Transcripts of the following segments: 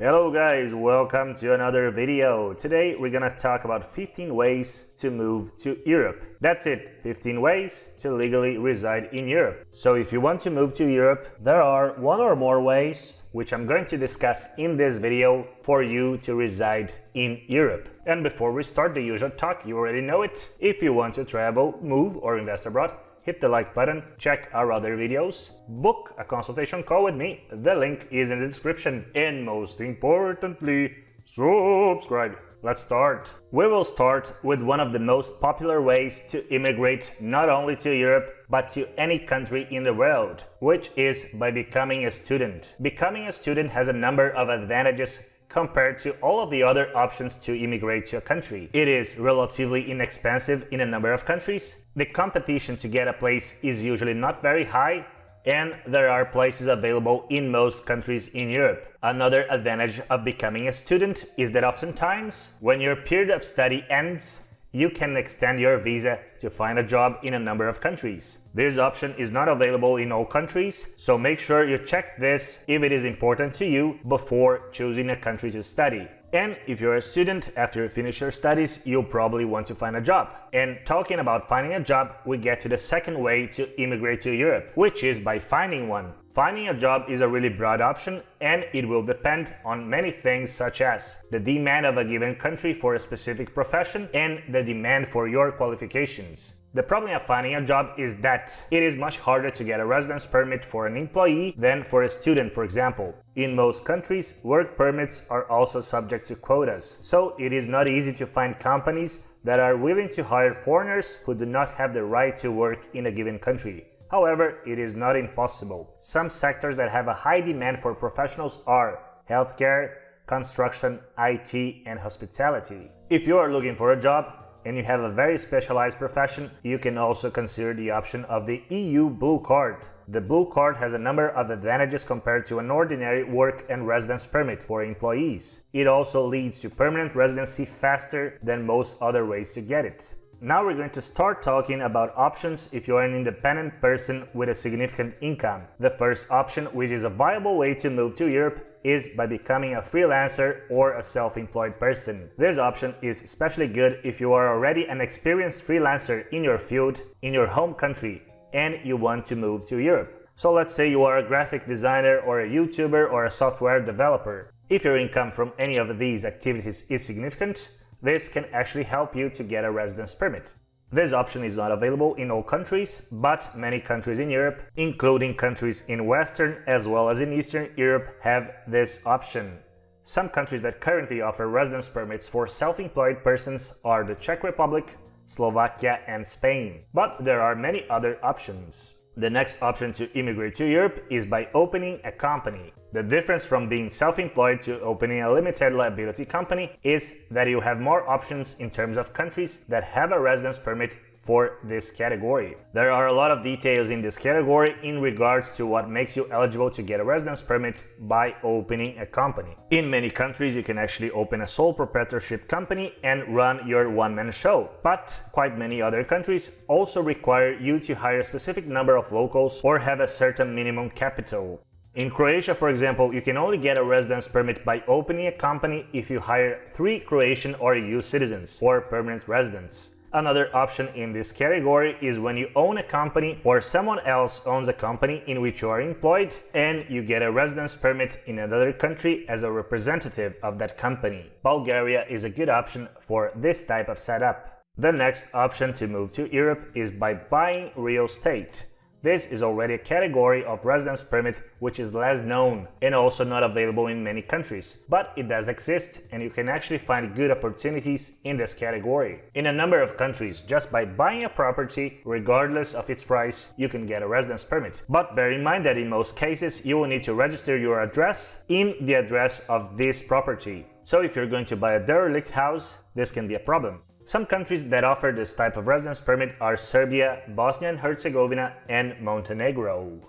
Hello guys, welcome to another video. Today we're gonna talk about 15 ways to move to Europe. That's it, 15 ways to legally reside in Europe. So if you want to move to Europe, there are one or more ways which I'm going to discuss in this video for you to reside in Europe. And before we start the usual talk, you already know it. If you want to travel, move or invest abroad, hit the like button, check our other videos, book a consultation call with me, the link is in the description, and most importantly, subscribe. Let's start. We will start with one of the most popular ways to immigrate not only to Europe, but to any country in the world, which is by becoming a student. Becoming a student has a number of advantages compared to all of the other options to immigrate to a country. It is relatively inexpensive in a number of countries, the competition to get a place is usually not very high, and there are places available in most countries in Europe. Another advantage of becoming a student is that oftentimes, when your period of study ends, you can extend your visa to find a job in a number of countries. This option is not available in all countries, so make sure you check this if it is important to you before choosing a country to study. And if you're a student, after you finish your studies, you'll probably want to find a job. And talking about finding a job, we get to the second way to immigrate to Europe, which is by finding one. Finding a job is a really broad option, and it will depend on many things such as the demand of a given country for a specific profession and the demand for your qualifications. The problem of finding a job is that it is much harder to get a residence permit for an employee than for a student, for example. In most countries, work permits are also subject to quotas, so it is not easy to find companies that are willing to hire foreigners who do not have the right to work in a given country. However, it is not impossible. Some sectors that have a high demand for professionals are healthcare, construction, IT, and hospitality. If you are looking for a job and you have a very specialized profession, you can also consider the option of the EU Blue Card. The Blue Card has a number of advantages compared to an ordinary work and residence permit for employees. It also leads to permanent residency faster than most other ways to get it. Now we're going to start talking about options if you are an independent person with a significant income. The first option, which is a viable way to move to Europe, is by becoming a freelancer or a self-employed person. This option is especially good if you are already an experienced freelancer in your field, in your home country, and you want to move to Europe. So let's say you are a graphic designer or a YouTuber or a software developer. If your income from any of these activities is significant, this can actually help you to get a residence permit. This option is not available in all countries, but many countries in Europe, including countries in Western as well as in Eastern Europe, have this option. Some countries that currently offer residence permits for self-employed persons are the Czech Republic, Slovakia, and Spain, but there are many other options. The next option to immigrate to Europe is by opening a company. The difference from being self-employed to opening a limited liability company is that you have more options in terms of countries that have a residence permit for this category. There are a lot of details in this category in regards to what makes you eligible to get a residence permit by opening a company. In many countries, you can actually open a sole proprietorship company and run your one-man show, but quite many other countries also require you to hire a specific number of locals or have a certain minimum capital. In Croatia, for example, you can only get a residence permit by opening a company if you hire 3 Croatian or EU citizens or permanent residents. Another option in this category is when you own a company or someone else owns a company in which you are employed and you get a residence permit in another country as a representative of that company. Bulgaria is a good option for this type of setup. The next option to move to Europe is by buying real estate. This is already a category of residence permit which is less known and also not available in many countries, but it does exist and you can actually find good opportunities in this category. In a number of countries, just by buying a property, regardless of its price, you can get a residence permit. But bear in mind that in most cases you will need to register your address in the address of this property. So if you're going to buy a derelict house, this can be a problem. Some countries that offer this type of residence permit are Serbia, Bosnia and Herzegovina, and Montenegro.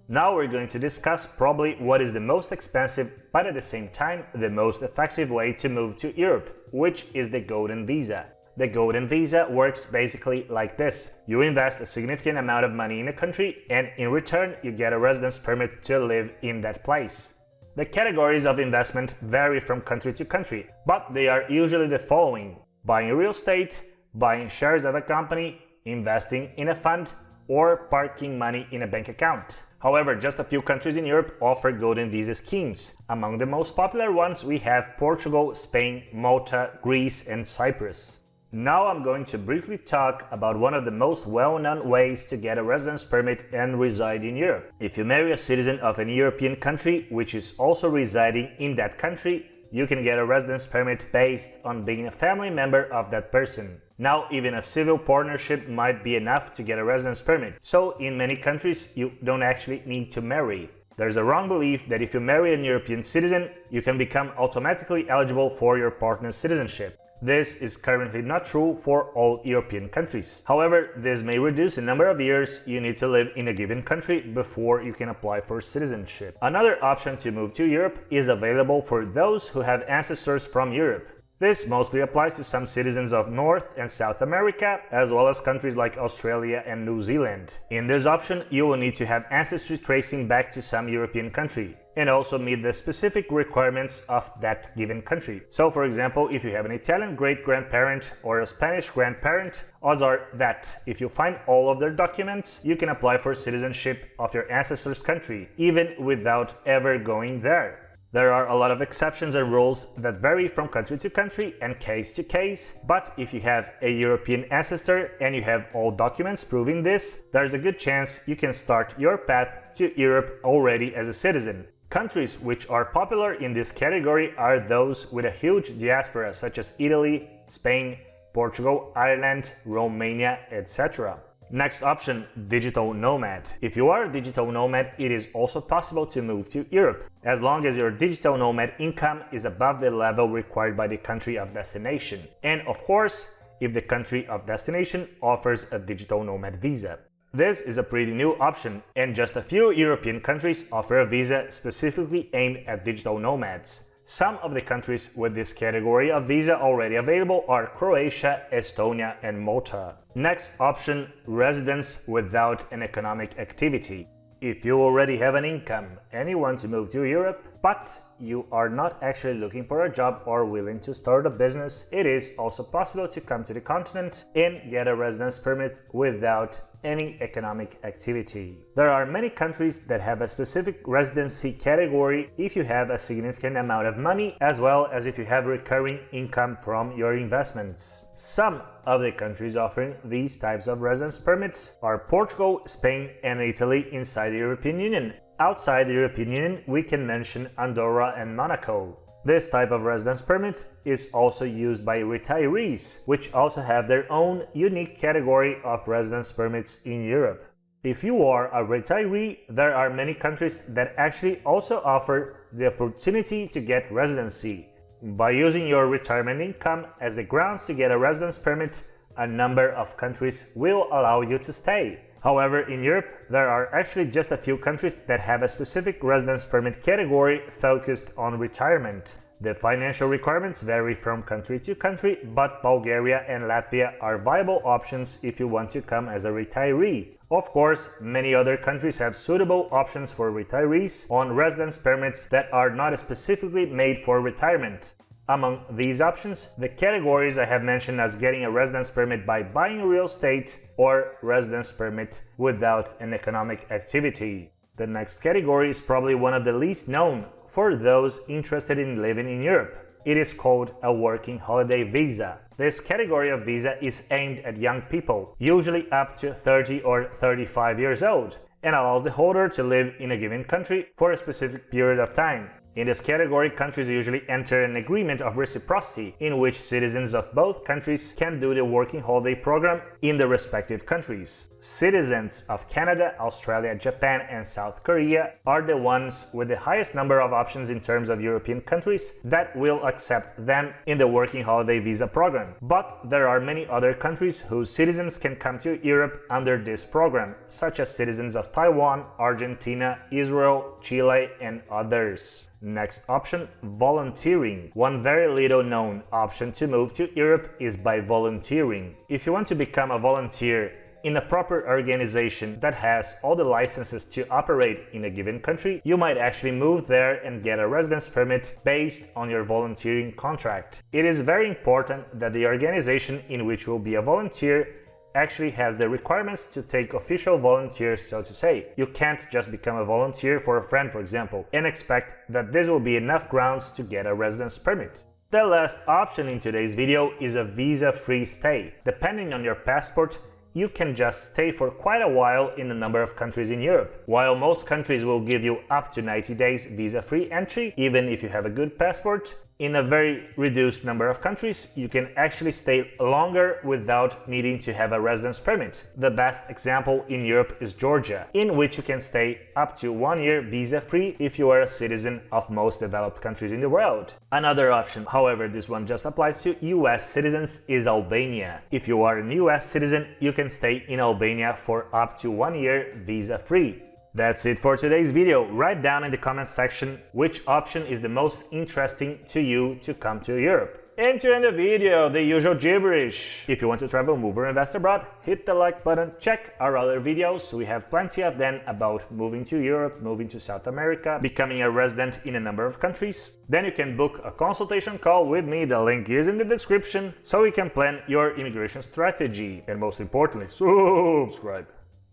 Now we're going to discuss probably what is the most expensive, but at the same time the most effective way to move to Europe, which is the Golden Visa. The Golden Visa works basically like this. You invest a significant amount of money in a country and in return you get a residence permit to live in that place. The categories of investment vary from country to country, but they are usually the following: buying real estate, buying shares of a company, investing in a fund, or parking money in a bank account. However, just a few countries in Europe offer golden visa schemes. Among the most popular ones we have Portugal, Spain, Malta, Greece, and Cyprus. Now I'm going to briefly talk about one of the most well-known ways to get a residence permit and reside in Europe. If you marry a citizen of an European country which is also residing in that country, you can get a residence permit based on being a family member of that person. Now, even a civil partnership might be enough to get a residence permit, so in many countries you don't actually need to marry. There's a wrong belief that if you marry an European citizen, you can become automatically eligible for your partner's citizenship. This is currently not true for all European countries. However, this may reduce the number of years you need to live in a given country before you can apply for citizenship. Another option to move to Europe is available for those who have ancestors from Europe. This mostly applies to some citizens of North and South America, as well as countries like Australia and New Zealand. In this option, you will need to have ancestry tracing back to some European country, and also meet the specific requirements of that given country. So, for example, if you have an Italian great-grandparent or a Spanish grandparent, odds are that if you find all of their documents, you can apply for citizenship of your ancestors' country, even without ever going there. There are a lot of exceptions and rules that vary from country to country and case to case, but if you have a European ancestor and you have all documents proving this, there's a good chance you can start your path to Europe already as a citizen. Countries which are popular in this category are those with a huge diaspora, such as Italy, Spain, Portugal, Ireland, Romania, etc. Next option, digital nomad. If you are a digital nomad, it is also possible to move to Europe, as long as your digital nomad income is above the level required by the country of destination. And of course, if the country of destination offers a digital nomad visa. This is a pretty new option, and just a few European countries offer a visa specifically aimed at digital nomads. Some of the countries with this category of visa already available are Croatia, Estonia, and Malta. Next option, residence without an economic activity. If you already have an income and you want to move to Europe, but you are not actually looking for a job or willing to start a business, it is also possible to come to the continent and get a residence permit without any economic activity. There are many countries that have a specific residency category if you have a significant amount of money, as well as if you have recurring income from your investments. Some of the countries offering these types of residence permits are Portugal, Spain, and Italy inside the European Union. Outside the European Union, we can mention Andorra and Monaco. This type of residence permit is also used by retirees, which also have their own unique category of residence permits in Europe. If you are a retiree, there are many countries that actually also offer the opportunity to get residency. By using your retirement income as the grounds to get a residence permit, a number of countries will allow you to stay. However, in Europe, there are actually just a few countries that have a specific residence permit category focused on retirement. The financial requirements vary from country to country, but Bulgaria and Latvia are viable options if you want to come as a retiree. Of course, many other countries have suitable options for retirees on residence permits that are not specifically made for retirement. Among these options, the categories I have mentioned as getting a residence permit by buying real estate or residence permit without an economic activity. The next category is probably one of the least known for those interested in living in Europe. It is called a working holiday visa. This category of visa is aimed at young people, usually up to 30 or 35 years old, and allows the holder to live in a given country for a specific period of time. In this category, countries usually enter an agreement of reciprocity in which citizens of both countries can do the working holiday program in the respective countries. Citizens of Canada, Australia, Japan, and South Korea are the ones with the highest number of options in terms of European countries that will accept them in the working holiday visa program. But there are many other countries whose citizens can come to Europe under this program, such as citizens of Taiwan, Argentina, Israel, Chile, and others. Next option, volunteering. One very little known option to move to Europe is by volunteering. If you want to become a volunteer in a proper organization that has all the licenses to operate in a given country, you might actually move there and get a residence permit based on your volunteering contract. It is very important that the organization in which you will be a volunteer actually has the requirements to take official volunteers, so to say. You can't just become a volunteer for a friend, for example, and expect that this will be enough grounds to get a residence permit. The last option in today's video is a visa-free stay. Depending on your passport, you can just stay for quite a while in a number of countries in Europe. While most countries will give you up to 90 days visa-free entry, even if you have a good passport, in a very reduced number of countries, you can actually stay longer without needing to have a residence permit. The best example in Europe is Georgia, in which you can stay up to 1 year visa-free if you are a citizen of most developed countries in the world. Another option, however, this one just applies to US citizens, is Albania. If you are a US citizen, you can stay in Albania for up to 1 year visa-free. That's it for today's video. Write down in the comments section which option is the most interesting to you to come to Europe. And to end the video, the usual gibberish. If you want to travel, move or invest abroad, hit the like button, check our other videos. We have plenty of them about moving to Europe, moving to South America, becoming a resident in a number of countries. Then you can book a consultation call with me, the link is in the description, so you can plan your immigration strategy. And most importantly, subscribe.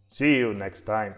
See you next time.